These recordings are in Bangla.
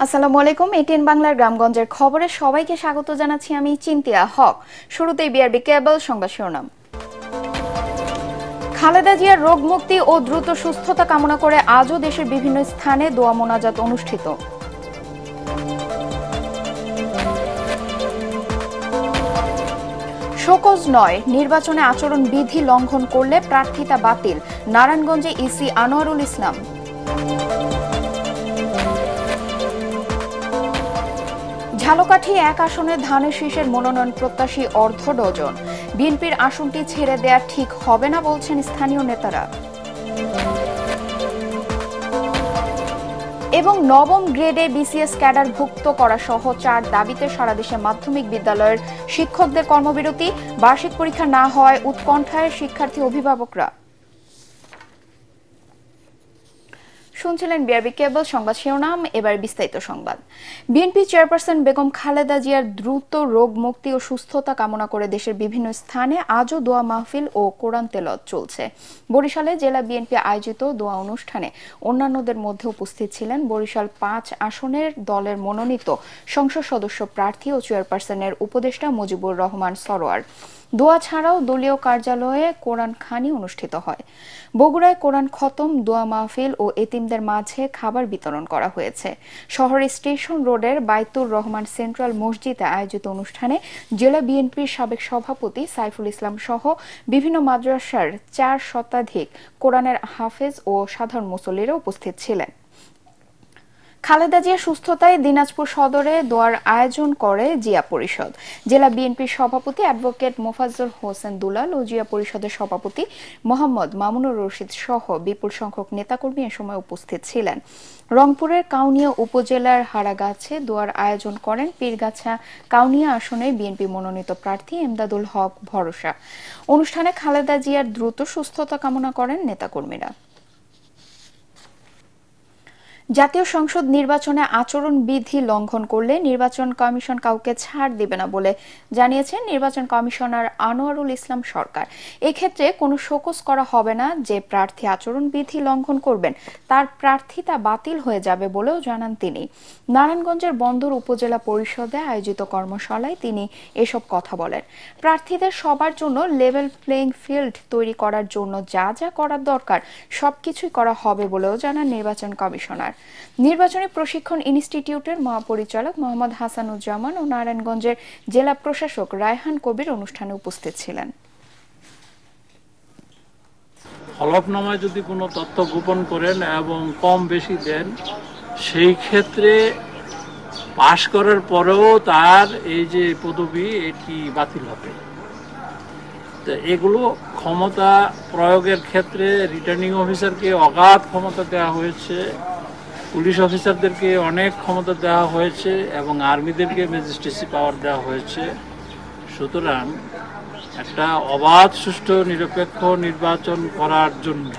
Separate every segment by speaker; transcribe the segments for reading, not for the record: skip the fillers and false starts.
Speaker 1: আসসালামু আলাইকুম। এটিএন বাংলার গ্রামগঞ্জের খবরে সবাইকে স্বাগত জানাচ্ছি আমি চিন্তিয়া হক। শুরুতেই বিআরবি কেবল সংবাদ শিরোনাম। খালেদা জিয়ার রোগ মুক্তি ও দ্রুত সুস্থতা কামনা করে আজও দেশের বিভিন্ন স্থানে দোয়া মোনাজাত অনুষ্ঠিত। শোকজ নয়, নির্বাচনে আচরণ বিধি লঙ্ঘন করলে প্রার্থিতা বাতিল, নারায়ণগঞ্জে ইসি আনোয়ারুল ইসলাম। ঝালকাঠি এক আসনে ধানের শীষের মনোনয়ন প্রত্যাশী অর্ধ ডজন, বিএনপির আসনটি ছেড়ে দেয়া ঠিক হবে না বলছেন স্থানীয় নেতারা। এবং নবম গ্রেডে বিসিএস ক্যাডারভুক্ত করা সহ 4 দাবিতে সারা দেশে মাধ্যমিক বিদ্যালয়ের শিক্ষকদের কর্মবিরতি, বার্ষিক পরীক্ষা না হওয়ায় উৎকণ্ঠায় শিক্ষার্থী অভিভাবকরা। শুনছিলেন বিআরবি কেবল সংবাদ শিরোনাম, এবার বিস্তারিত সংবাদ। বিএনপি চেয়ারপারসন বেগম খালেদা জিয়ার দ্রুত রোগ মুক্তি ও সুস্থতা কামনা করে দেশের বিভিন্ন স্থানে আজও দোয়া মাহফিল ও কোরআন তেলাওয়াত চলছে। বরিশালে জেলা বিএনপি আয়োজিত দোয়া অনুষ্ঠানে অন্যান্যদের মধ্যে উপস্থিত ছিলেন বরিশাল 5 আসনের দলের মনোনীত সংসদ সদস্য প্রার্থী ও চেয়ারপারসনের উপদেষ্টা মুজিবুর রহমান সরোয়ার। দোয়া ছাড়াও দলীয় কার্যালয়ে কোরআন খানি অনুষ্ঠিত হয়। বগুড়ায় কোরআন খতম, দোয়া মাহফিল ও এতিমদের মাঝে খাবার বিতরণ করা হয়েছে। শহরের স্টেশন রোডের বাইতুর রহমান সেন্ট্রাল মসজিদে আয়োজিত অনুষ্ঠানে জেলা বিএনপির সাবেক সভাপতি সাইফুল ইসলাম সহ বিভিন্ন মাদ্রাসার 4 শতাধিক কোরআনের হাফেজ ও সাধারণ মুসল্লিরা উপস্থিত ছিলেন। খালেদা জিয়ার সুস্থতায় দিনাজপুর সদরে দোয়ার আয়োজন করে জিয়া পরিষদ। জেলা বিএনপির সভাপতি অ্যাডভোকেট মোফাজ্জল হোসেন দুলাল ও জিয়া পরিষদের সভাপতি মোহাম্মদ মামুনুর রশিদ সহ বিপুল সংখ্যক নেতাকর্মী এ সময় উপস্থিত ছিলেন। রংপুরের কাউনিয়া উপজেলার হারাগাছে দোয়ার আয়োজন করেন পীরগাছা কাউনিয়া আসনের বিএনপি মনোনীত প্রার্থী এমদাদুল হক ভরসা। অনুষ্ঠানে খালেদা জিয়ার দ্রুত সুস্থতা কামনা করেন নেতাকর্মীরা। জাতীয় সংসদ নির্বাচনে আচরণ বিধি লঙ্ঘন করলে নির্বাচন কমিশন কাউকে ছাড় দেবে না বলে জানিয়েছেন নির্বাচন কমিশনার আনোয়ারুল ইসলাম সরকার। এক্ষেত্রে কোনো শোকজ করা হবে না। যে প্রার্থী আচরণ বিধি লঙ্ঘন করবেন তার প্রার্থিতা বাতিল হয়ে যাবে বলেও জানান তিনি। নারায়ণগঞ্জের বন্দর উপজেলা পরিষদে আয়োজিত কর্মশালায় তিনি এসব কথা বলেন। প্রার্থীদের সবার জন্য লেভেল প্লেইং ফিল্ড তৈরি করার জন্য যা যা করার দরকার সবকিছুই করা হবে বলেও জানান নির্বাচন কমিশনার। নির্বাচনী প্রশিক্ষণ ইনস্টিটিউটের মহাপরিচালক মোহাম্মদ হাসানুজ্জামান ও নারায়ণগঞ্জের জেলা প্রশাসক রায়হান কবির অনুষ্ঠানে উপস্থিত ছিলেন।
Speaker 2: হলফনামায় যদি কোনো তথ্য গোপন করেন এবং কম বেশি দেন, সেই ক্ষেত্রে পাশ করার পরেও তার এই যে পদবি এটি বাতিল হবে। তো এগুলো ক্ষমতা প্রয়োগের ক্ষেত্রে রিটার্নিং অফিসারকে অগাধ ক্ষমতা দেওয়া হয়েছে, পুলিশ অফিসারদেরকে অনেক ক্ষমতা দেওয়া হয়েছে এবং আর্মিদেরকে ম্যাজিস্ট্রেসি পাওয়ার দেওয়া হয়েছে। সুতরাং একটা অবাধ সুষ্ঠু নিরপেক্ষ নির্বাচন করার জন্য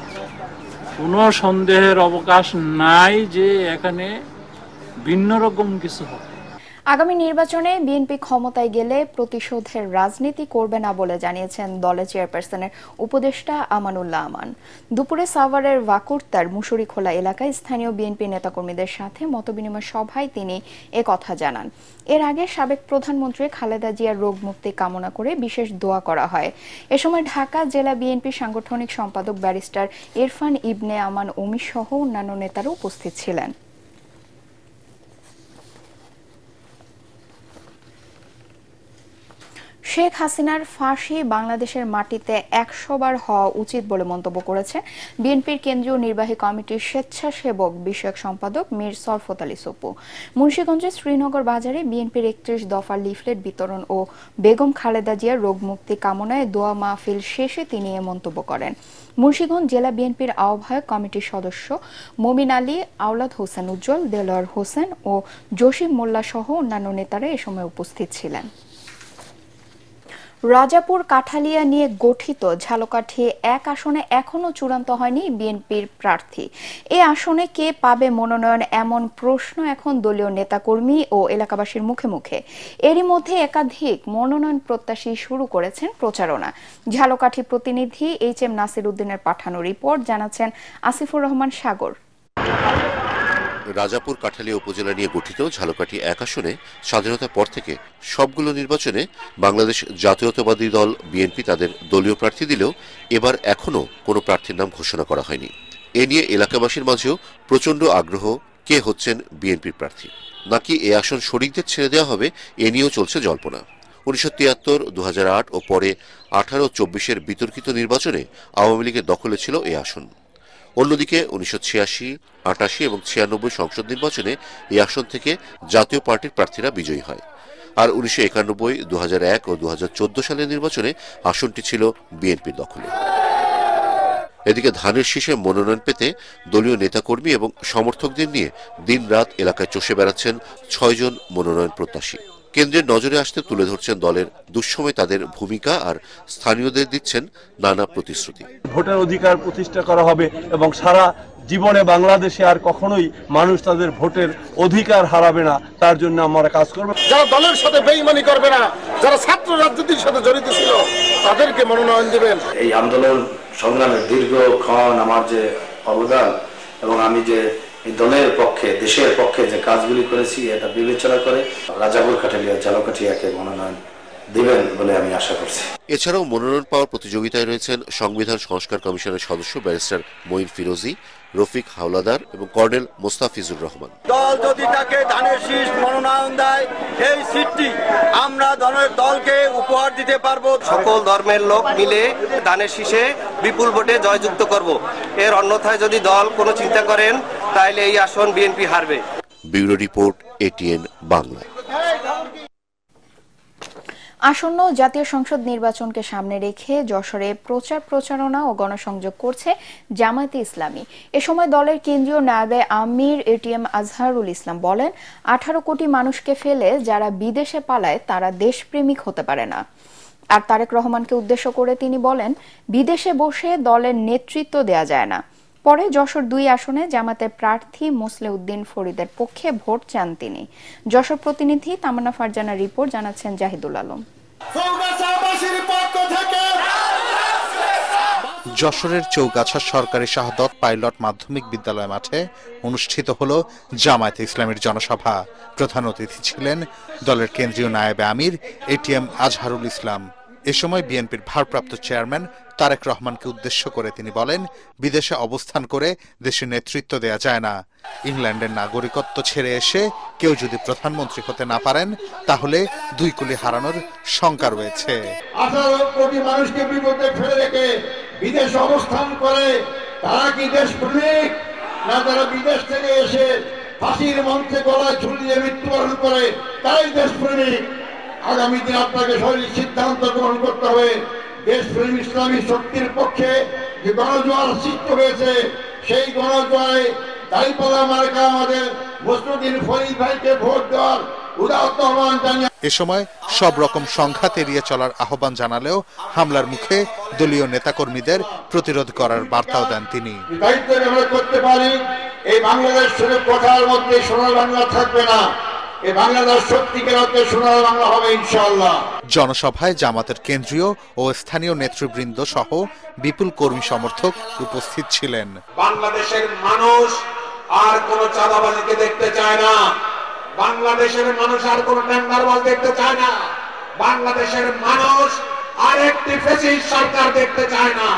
Speaker 2: কোনো সন্দেহের অবকাশ নাই যে এখানে ভিন্ন রকম কিছু হবে।
Speaker 1: আগামী নির্বাচনে বিএনপি ক্ষমতায় গেলে প্রতিশোধের রাজনীতি করবে না বলে জানিয়েছেন দলের চেয়ারপারসনের উপদেষ্টা আমানুল্লাহ আমান। দুপুরে সাভারের ওয়াকুর্তার মুসুরিখোলা এলাকায় স্থানীয় বিএনপি নেতাকর্মীদের সাথে মতবিনিময় সভায় তিনি কথা জানান। এর আগে সাবেক প্রধানমন্ত্রী খালেদা জিয়ার রোগ মুক্তি কামনা করে বিশেষ দোয়া করা হয়। এ সময় ঢাকা জেলা বিএনপি সাংগঠনিক সম্পাদক ব্যারিস্টার ইরফান ইবনে আমান উমি সহ অন্যান্য নেতারা উপস্থিত ছিলেন। শেখ হাসিনার ফাঁসি বাংলাদেশের মাটিতে 100 বার হওয়া উচিত বলে মন্তব্য করেছে বিএনপির কেন্দ্রীয় নির্বাহী কমিটির স্বেচ্ছাসেবক বিষয়ক সম্পাদক মীর শরফত আলী সপু। মুন্সিগঞ্জের শ্রীনগর বাজারে বিএনপির 31 দফার লিফলেট বিতরণ ও বেগম খালেদা জিয়ার রোগ মুক্তি কামনায় দোয়া মাহফিল শেষে তিনি এ মন্তব্য করেন। মুন্সিগঞ্জ জেলা বিএনপির আহ্বায়ক কমিটির সদস্য মমিন আলী, আওলাদ হোসেন উজ্জ্বল, দেলোয়ার হোসেন ও জসিম মোল্লা সহ অন্যান্য নেতারা এ সময় উপস্থিত ছিলেন। রাজাপুর কাঠালিয়া নিয়ে গঠিত ঝালকাঠি এক আসনে এখনো চূড়ান্ত হয়নি বিএনপির প্রার্থী। এই আসনে কে পাবে মনোনয়ন এমন প্রশ্ন এখন দলীয় নেতাকর্মী ও এলাকাবাসীর মুখে মুখে। এরই মধ্যে একাধিক মনোনয়ন প্রত্যাশী শুরু করেছেন প্রচারণা। ঝালকাঠি প্রতিনিধি এইচ এম নাসির উদ্দিনের পাঠানো রিপোর্ট জানাচ্ছেন আসিফুর রহমান সাগর।
Speaker 3: রাজাপুর কাঠালিয়া উপজেলা নিয়ে গঠিত ঝালকাঠি ১ আসনে স্বাধীনতার পর থেকে সবগুলো নির্বাচনে বাংলাদেশ জাতীয়তাবাদী দল বিএনপি তাদের দলীয় প্রার্থী দিলেও এবার এখনো কোনো প্রার্থীর নাম ঘোষণা করা হয়নি। এ নিয়ে এলাকাবাসীর মাঝেও প্রচণ্ড আগ্রহ কে হচ্ছেন বিএনপির প্রার্থী, নাকি এ আসন শরিকদের ছেড়ে দেওয়া হবে, এ নিয়েও চলছে জল্পনা। ১৯৭৩, ২০০৮ ও পরে ১৮ ও ২৪-এর বিতর্কিত নির্বাচনে আওয়ামী লীগের দখলে ছিল এ আসন। অন্যদিকে ১৯৮৬, ৮৮ এবং ৯৬ সংসদ নির্বাচনে এই আসন থেকে জাতীয় পার্টির প্রার্থীরা বিজয়ী হয়। আর ১৯৯১, ২০০১ ও ২০১৪ সালের নির্বাচনে আসনটি ছিল বিএনপির দখলে। এদিকে ধানের শীষে মনোনয়ন পেতে দলীয় নেতাকর্মী এবং সমর্থকদের নিয়ে দিনরাত এলাকায় চষে বেড়াচ্ছেন ৬ জন মনোনয়ন প্রত্যাশী। কেন্দ্রের নজরে আসতে তুলে ধরছেন দলের দুঃসময়ে তাদের ভূমিকা আর স্থানীয়দের দিচ্ছেন নানা প্রতিশ্রুতি।
Speaker 4: ভোটের অধিকার প্রতিষ্ঠা করা হবে এবং সারা জীবনে বাংলাদেশে আর কখনোই মানুষ তাদের ভোটের অধিকার হারাবে না, তার জন্য আমরা কাজ করব।
Speaker 5: যারা দলের সাথে বেঈমানি করবে না, যারা ছাত্র রাজনীতির সাথে জড়িত ছিল তাদেরকে মনোনয়ন দেবেন।
Speaker 6: এই আন্দোলন সংগ্রামের দীর্ঘক্ষণ আমার যে অবদান এবং আমি যে এই দলের পক্ষে, দেশের পক্ষে যে কাজগুলি করেছি এটা বিবেচনা করে রাজাপুর কাঠালিয়া ঝালকাঠিয়াকে মনোনয়ন দিবেন বলে আমি আশা করছি।
Speaker 3: এছাড়াও মনোনয়ন পাওয়ার প্রতিযোগিতায় রয়েছেন সংবিধান সংস্কার কমিশনের সদস্য ব্যারিস্টার মঈন ফিরোজী, রফিক হাওলাদার এবং কর্নেল মোস্তাফিজুর রহমান।
Speaker 7: দল যদি তাকে ধানের শীষ মনোনয়ন দেয়, এই সিটটি আমরা দলকে উপহার দিতে পারবো।
Speaker 8: সকল ধর্মের লোক মিলে ধানের শীষে বিপুল ভোটে জয়যুক্ত করব। এর অন্যথায় যদি দল কোনো চিন্তা করেন তাহলে এই আসন বিএনপি হারবে।
Speaker 3: Bureau report, ATN Bangla.
Speaker 1: আসন্ন জাতীয় সংসদ নির্বাচনকে সামনে রেখে যশোরে প্রচারণা ও গণসংযোগ করছে জামায়াতে ইসলামী। এ সময় দলের কেন্দ্রীয় নায়েবে আমির এটিএম আজহারুল ইসলাম বলেন, 18 কোটি মানুষকে ফেলে যারা বিদেশে পালায় তারা দেশপ্রেমিক হতে পারে না। আর তারেক রহমানকে উদ্দেশ্য করে তিনি বলেন, বিদেশে বসে দলের নেতৃত্ব দেয়া যায় না। পরে যশোর ২ আসনে জামাতের প্রার্থী মোসলেউদ্দিন ফরিদের পক্ষে ভোট চান তিনি। যশোর প্রতিনিধি তামান্না ফারজানার রিপোর্ট, জানাচ্ছেন জাহিদুল আলম।
Speaker 9: যশোরের চৌগাছা সরকারি শাহাদত পাইলট মাধ্যমিক বিদ্যালয় মাঠে অনুষ্ঠিত হল জামায়াতে ইসলামীর জনসভা। প্রধান অতিথি ছিলেন দলের কেন্দ্রীয় নায়েবে আমির এটিএম আজহারুল ইসলাম। এ সময় বিএনপির ভারপ্রাপ্ত চেয়ারম্যান তারেক রহমানকে উদ্দেশ্য করে তিনি বলেন, বিদেশে অবস্থান করে দেশে নেতৃত্ব দেয়া যায় না। ইংল্যান্ডের নাগরিকত্ব ছেড়ে এসে কেউ যদি প্রধানমন্ত্রী হতে না পারেন তাহলে 2 কোটি হারানোর শঙ্কা রয়েছে।
Speaker 5: 18 কোটি মানুষকে বিপদে ফেলে রেখে বিদেশে অবস্থান করে তারা কি দেশপ্রেমিক, না তারা বিদেশ থেকে এসে ফাঁসির মঞ্চে গলায় ঝুলিয়ে মৃত্যুবরণ করে তাই দেশপ্রেমিক? আগামী দিন আপনাকে সঠিক সিদ্ধান্ত গ্রহণ করতে হবে। দেশপ্রেমী ইসলামী শক্তির পক্ষে যে গণজোয়ার সৃষ্টি হয়েছে, সেই গণজোয়ারে দাঁড়িপাল্লা মার্কা আমাদের মোসলেউদ্দিন ফরিদ ভাইকে ভোট দেওয়ার উদাত্ত আহ্বান জানিয়ে
Speaker 9: এ সময় সব রকম সংঘাত এড়িয়ে চলার আহ্বান জানালেও হামলার মুখে দলীয় নেতাকর্মীদের প্রতিরোধ করার বার্তাও দেন তিনি।
Speaker 5: দায়িত্ব আমরা করতে পারি, এই বাংলাদেশ শুধু কোঠার মধ্যে সোনার বাংলা থাকবে না, এই বাংলাদেশ সত্যিকার অর্থে সোনার বাংলা হবে ইনশাআল্লাহ।
Speaker 9: জনসভায় জামাতের কেন্দ্রীয় ও স্থানীয় নেতৃবৃন্দ সহ বিপুল কর্মী সমর্থক উপস্থিত ছিলেন।
Speaker 5: বাংলাদেশের মানুষ আর কোন চাঁদাবাজিকে দেখতে চায় না, বাংলাদেশের মানুষ আর কোন টেন্ডারবাজ দেখতে চায় না, বাংলাদেশের মানুষ আর একটি ফ্যাসিস্ট সরকার দেখতে চায় না।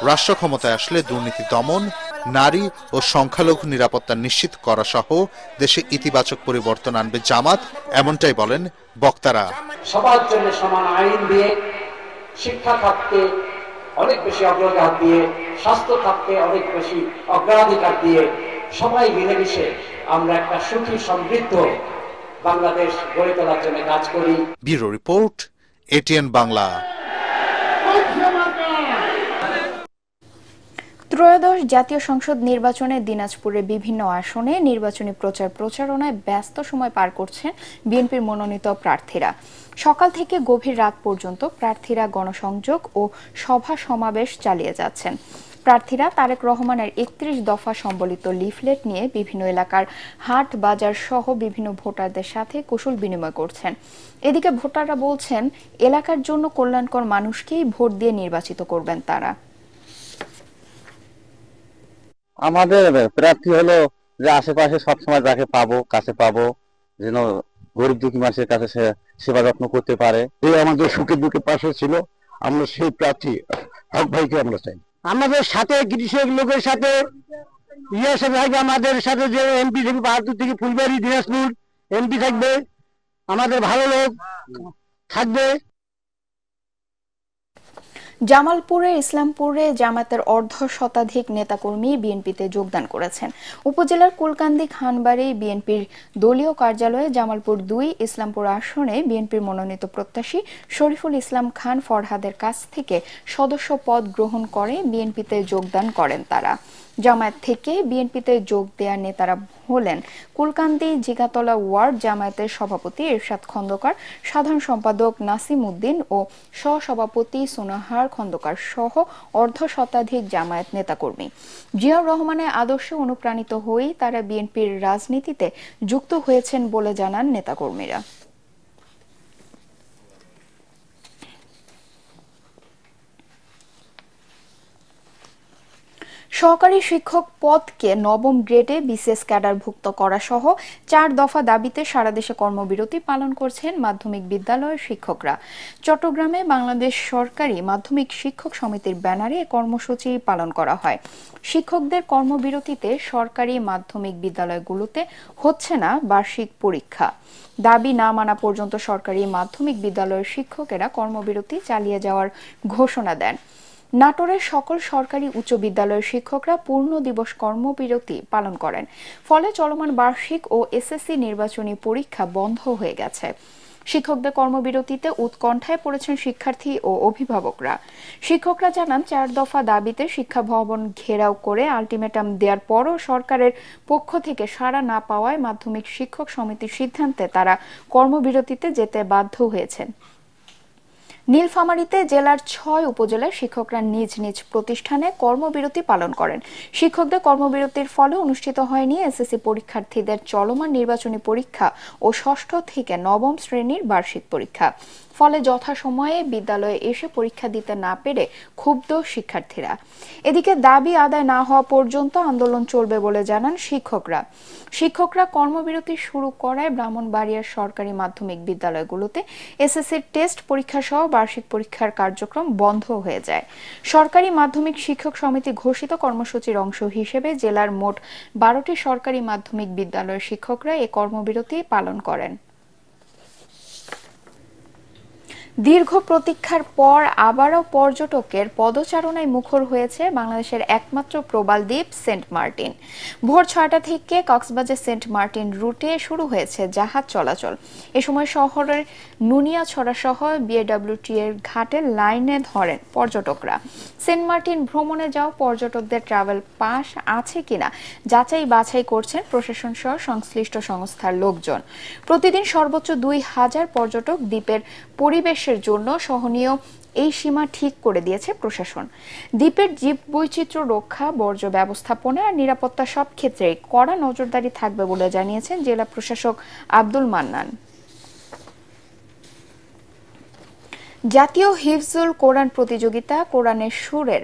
Speaker 9: রাষ্ট্র ক্ষমতায় আসলে দুর্নীতি দমন, নারী ও সংখ্যালঘু নিরাপত্তা নিশ্চিত করা সহ দেশে ইতিবাচক পরিবর্তন আনবে জামাত, এমনটাই বলেন বক্তারা।
Speaker 10: সবার জন্য সমান আইন দিয়ে, শিক্ষা খাতকে অনেক বেশি অগ্রাধিকার দিয়ে, স্বাস্থ্য খাতকে অনেক বেশি অগ্রাধিকার দিয়ে সবাই মিলেমিশে আমরা একটা সুখী সমৃদ্ধ বাংলাদেশ গড়ে তোলার জন্য কাজ করি।
Speaker 9: Bureau report, ATN Bangla.
Speaker 1: ত্রয়োদশ জাতীয় সংসদ নির্বাচনে দিনাজপুরের বিভিন্ন আসনে নির্বাচনী প্রচারণায় ব্যস্ত সময় পার করছেন বিএনপির মনোনীত প্রার্থীরা। সকাল থেকে গভীর রাত পর্যন্ত প্রার্থীরা গণসংযোগ ও সভা সমাবেশ চালিয়ে যাচ্ছেন। প্রার্থীরা তারেক রহমানের 31 দফা সম্বলিত লিফলেট নিয়ে বিভিন্ন এলাকার হাট বাজার সহ বিভিন্ন ভোটারদের সাথে কুশল বিনিময় করছেন। এদিকে ভোটাররা বলছেন, এলাকার জন্য কল্যাণকর মানুষকেই ভোট দিয়ে নির্বাচিত করবেন তারা।
Speaker 11: আমাদের প্রার্থী হলো যে আশেপাশে সবসময় যাকে পাবো কাছে পাবো, যেন গরিব দুঃখী মানুষের কাছে সে সেবা যত্ন করতে পারে।
Speaker 12: এই আমাদের সুখে দুঃখে পাশে ছিল, আমরা সেই প্রার্থী হক ভাইকে আমরা চাই।
Speaker 13: আমাদের সাথে কৃষক লোকের সাথে আমাদের সাথে যে এমপি থাকবে বাহাদুর থেকে ফুলবাড়ি দিনাজপুর এমপি থাকবে, আমাদের ভালো লোক থাকবে।
Speaker 1: জামালপুরের ইসলামপুরে জামায়াতের অর্ধশতাধিক নেতাকর্মী বিএনপিতে যোগদান করেছেন। উপজেলার কুলকান্দি খানবাড়ি বিএনপির দলীয় কার্যালয়ে জামালপুর ২ ইসলামপুর আসনে বিএনপির মনোনীত প্রত্যাশী শরীফুল ইসলাম খান ফরহাদের কাছ থেকে সদস্য পদ গ্রহণ করে বিএনপিতে যোগদান করেন তারা। জামায়াত থেকে বিএনপিতে যোগ দেয়া নেতারা হলেন কুলকান্দি জিগাতলা ওয়ার্ড জামায়াতের সভাপতি এরশাদ খন্দকার, সাধারণ সম্পাদক নাসিম উদ্দিন ও সহসভাপতি সোনাহার খন্দকার সহ অর্ধশতাধিক জামায়াত নেতাকর্মী। জিয়াউর রহমানের আদর্শে অনুপ্রাণিত হয়েই তারা বিএনপির রাজনীতিতে যুক্ত হয়েছেন বলে জানান নেতাকর্মীরা। সহকারী শিক্ষক পদকে নবম গ্রেডে বিসিএস ক্যাডারভুক্ত করা সহ 4 দফা দাবিতে সারা দেশে কর্মবিরতি পালন করছেন মাধ্যমিক বিদ্যালয়ের শিক্ষকরা। চট্টগ্রামে বাংলাদেশ সরকারি মাধ্যমিক শিক্ষক সমিতির ব্যানারে কর্মসূচি পালন করা হয়। শিক্ষকদের কর্মবিরতিতে সরকারি মাধ্যমিক বিদ্যালয়গুলোতে হচ্ছে না বার্ষিক পরীক্ষা। দাবি না মানা পর্যন্ত সরকারি মাধ্যমিক বিদ্যালয়ের শিক্ষকেরা কর্মবিরতি চালিয়ে যাওয়ার ঘোষণা দেন। নাটোরের সকল সরকারি উচ্চ বিদ্যালয়ের শিক্ষকরা পূর্ণ দিবস কর্মবিরতি পালন করেন। ফলে চলমান বার্ষিক ও এসএসসি নির্বাচনী পরীক্ষা বন্ধ হয়ে গেছে। শিক্ষকদের কর্মবিরতিতে উৎকণ্ঠায় পড়েছেন শিক্ষার্থী ও অভিভাবকরা। শিক্ষকরা জানান 4 দফা দাবিতে শিক্ষা ভবন ঘেরাও করে আলটিমেটাম দেওয়ার পরও সরকারের পক্ষ থেকে সাড়া না পাওয়ায় মাধ্যমিক শিক্ষক সমিতির সিদ্ধান্তে তারা কর্মবিরতিতে যেতে বাধ্য হয়েছেন। নীলফামারীতে জেলার 6 উপজেলার শিক্ষকরা নিজ নিজ প্রতিষ্ঠানে কর্মবিরতি পালন করেন। শিক্ষকদের কর্মবিরতির ফলে অনুষ্ঠিত হয়নি এসএসসি পরীক্ষার্থীদের চলমান নির্বাচনী পরীক্ষা ও 6ষ্ঠ থেকে 9ম শ্রেণীর বার্ষিক পরীক্ষা। ফলে যথাসময়ে বিদ্যালয়ে এসে পরীক্ষা দিতে না পেরে ক্ষুব্ধ শিক্ষার্থীরা। এদিকে দাবি আদায় না হওয়া পর্যন্ত আন্দোলন চলবে বলে জানান শিক্ষকরা। শিক্ষকরা কর্মবিরতি শুরু করায় ব্রাহ্মণবাড়িয়ার সরকারি মাধ্যমিক বিদ্যালয়গুলোতে এসএসসির টেস্ট পরীক্ষা সহ বার্ষিক পরীক্ষার কার্যক্রম বন্ধ হয়ে যায়। সরকারি মাধ্যমিক শিক্ষক সমিতি ঘোষিত কর্মসূচির অংশ হিসেবে জেলার মোট 12টি সরকারি মাধ্যমিক বিদ্যালয়ের শিক্ষকরা এই কর্মবিরতি পালন করেন। দীর্ঘ প্রতীক্ষার পর আবারও পর্যটকের পদচারণায় মুখর হয়েছে বাংলাদেশের একমাত্র প্রবাল দ্বীপ সেন্ট মার্টিন। ভোর 6টা থেকে কক্সবাজার সেন্ট মার্টিন রুটে শুরু হয়েছে জাহাজ চলাচল। এ সময় শহরের নুনিয়াছড়া সহ বিএডব্লিউটি এর ঘাটে লাইনে ধরেন পর্যটকরা। সেন্ট মার্টিন ভ্রমণে যাওয়া পর্যটকদের ট্রাভেল পাস আছে কিনা যাচাই বাছাই করছেন প্রশাসন সহ সংশ্লিষ্ট সংস্থার লোকজন। প্রতিদিন সর্বোচ্চ 2000 পর্যটক দ্বীপের পরিবেশের জন্য সহনীয় এই সীমা ঠিক করে দিয়েছে প্রশাসন। দ্বীপের জীববৈচিত্র্য রক্ষা, বর্জ্য ব্যবস্থাপনা আর নিরাপত্তা সব ক্ষেত্রেই কড়া নজরদারি থাকবে বলে জানিয়েছেন জেলা প্রশাসক আব্দুল মান্নান। জাতীয় হিফজুল কোরআন প্রতিযোগিতা কোরআনের সুরের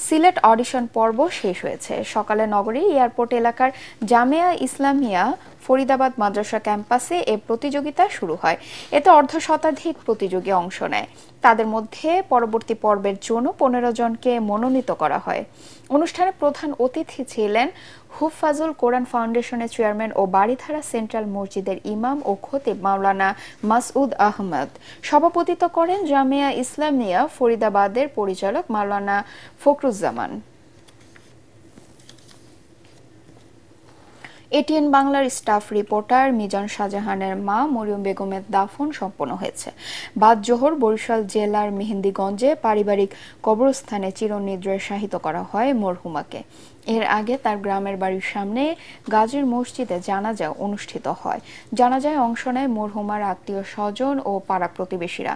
Speaker 1: সিলেট অডিশন পর্ব শেষ হয়েছে। সকালে নগরীর এয়ারপোর্ট এলাকার জামিয়া ইসলামিয়া ফরিদাবাদ মাদ্রাসা ক্যাম্পাসে এ প্রতিযোগিতা শুরু হয়। এতে অর্ধশতাধিক প্রতিযোগী অংশ নেয়। তাদের মধ্যে পরবর্তী পর্বের জন্য 15 জনকে মনোনীত করা হয়। অনুষ্ঠানে প্রধান অতিথি ছিলেন হুফাজুল কোরআন ফাউন্ডেশনের চেয়ারম্যান ও বাড়িধারা সেন্ট্রাল মসজিদের ইমাম ও খতিব মাওলানা মাসউদ আহমদ। সভাপতিত্ব করেন জামিয়া ইসলামিয়া ফরিদাবাদের পরিচালক মাওলানা ফখরুজ্জামান। এটিএন বাংলার স্টাফ রিপোর্টার মিজান শাহজাহানের মা মরিয়ম বেগমের দাফন সম্পন্ন হয়েছে। বাদ জোহর বরিশাল জেলার মেহেন্দিগঞ্জে পারিবারিক কবরস্থানে চিরনিদ্রায় শায়িত করা হয় মরহুমাকে। এর আগে তার গ্রামের বাড়ির সামনে গাজীর মসজিদে জানাজা অনুষ্ঠিত হয়। জানাজায় অংশ নেয় মরহুমার আত্মীয় স্বজন ও পাড়া প্রতিবেশীরা।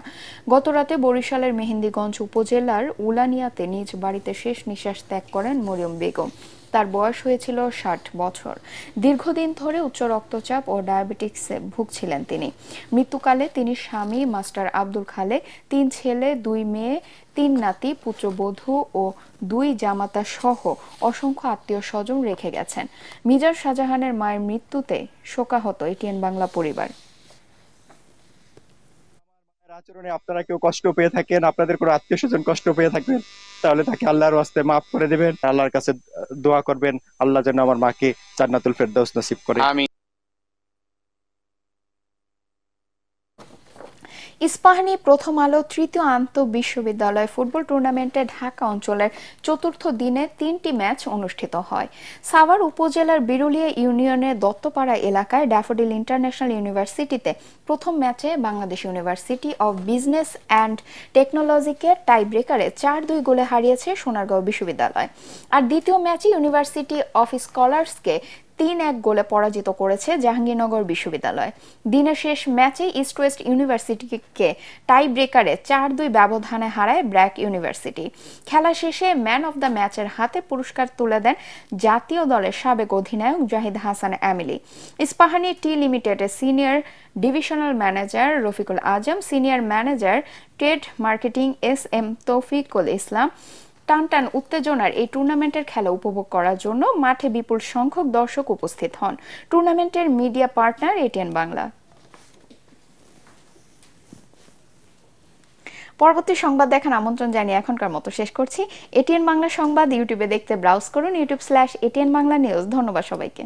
Speaker 1: গতরাতে বরিশালের মেহেন্দিগঞ্জ উপজেলার উলানিয়াতে নিজ বাড়িতে শেষ নিঃশ্বাস ত্যাগ করেন মরিয়ম বেগম। তার বয়স হয়েছিল 60 বছর। দীর্ঘদিন ধরে উচ্চ রক্তচাপ ও ডায়াবেটিক্সে ভুগছিলেন তিনি। মৃত্যুকালে তিনি স্বামী মাস্টার আব্দুল খালে, 3 ছেলে 2 মেয়ে, 3 নাতি, পুত্রবধূ ও 2 জামাতা সহ অসংখ্য আত্মীয় স্বজন রেখে গেছেন। মিজান শাহজাহানের মায়ের মৃত্যুতে শোকাহত এটিএন বাংলা পরিবার।
Speaker 14: আচরণে আপনারা কেউ কষ্ট পেয়ে থাকেন, আপনাদের কোনো আত্মীয় স্বজন কষ্ট পেয়ে থাকবেন, তাহলে তাকে আল্লাহর ওয়াস্তে মাফ করে দেবেন, আল্লাহর কাছে দোয়া করবেন আল্লাহ যেন আমার মাকে জান্নাতুল ফেরদাউস নসিব করে।
Speaker 1: ইস্পাহানী প্রথম আলো তৃতীয় আন্তঃবিশ্ববিদ্যালয় ফুটবল টুর্নামেন্টে ঢাকা অঞ্চলের চতুর্থ দিনে 3টি ম্যাচ অনুষ্ঠিত হয়। সাভার উপজেলার বিরুলিয়া ইউনিয়নের দত্তপাড়া এলাকায় ড্যাফোডিল ইন্টারন্যাশনাল ইউনিভার্সিটিতে প্রথম ম্যাচে Bangladesh university of business and টেকনোলজিকে টাই ব্রেকারে 4-2 গোলে হারিয়েছে সোনারগাঁও বিশ্ববিদ্যালয়। আর দ্বিতীয় ম্যাচে ইউনিভার্সিটি অফ স্কলার্সকে 3-1 গোলে পরাজিত করেছে জাহাঙ্গীরনগর বিশ্ববিদ্যালয়। দিনের শেষ ম্যাচে ইস্ট ওয়েস্ট ইউনিভার্সিটিকে টাই ব্রেকারে 4-2 ব্যবধানে হারায় ব্র্যাক ইউনিভার্সিটি। খেলা শেষে ম্যান অব দ্য ম্যাচের হাতে পুরস্কার তুলে দেন জাতীয় দলের সাবেক অধিনায়ক জাহিদ হাসান এমিলি। ইস্পাহানী টি লিমিটেডের senior divisional manager Rafiqul Azam, senior manager trade marketing SM Taufiqul Islam টানটান উত্তেজনার এই টুর্নামেন্টের খেলা উপভোগ করার জন্য মাঠে বিপুল সংখ্যক দর্শক উপস্থিত হন। টুর্নামেন্টের মিডিয়া পার্টনার এটিএন বাংলা। পরবর্তী সংবাদ দেখার আমন্ত্রণ জানিয়ে এখনকার মতো শেষ করছি। এটিএন বাংলা সংবাদ ইউটিউবে দেখতে ব্রাউজ করুন youtube/ATN Bangla News। ধন্যবাদ সবাইকে।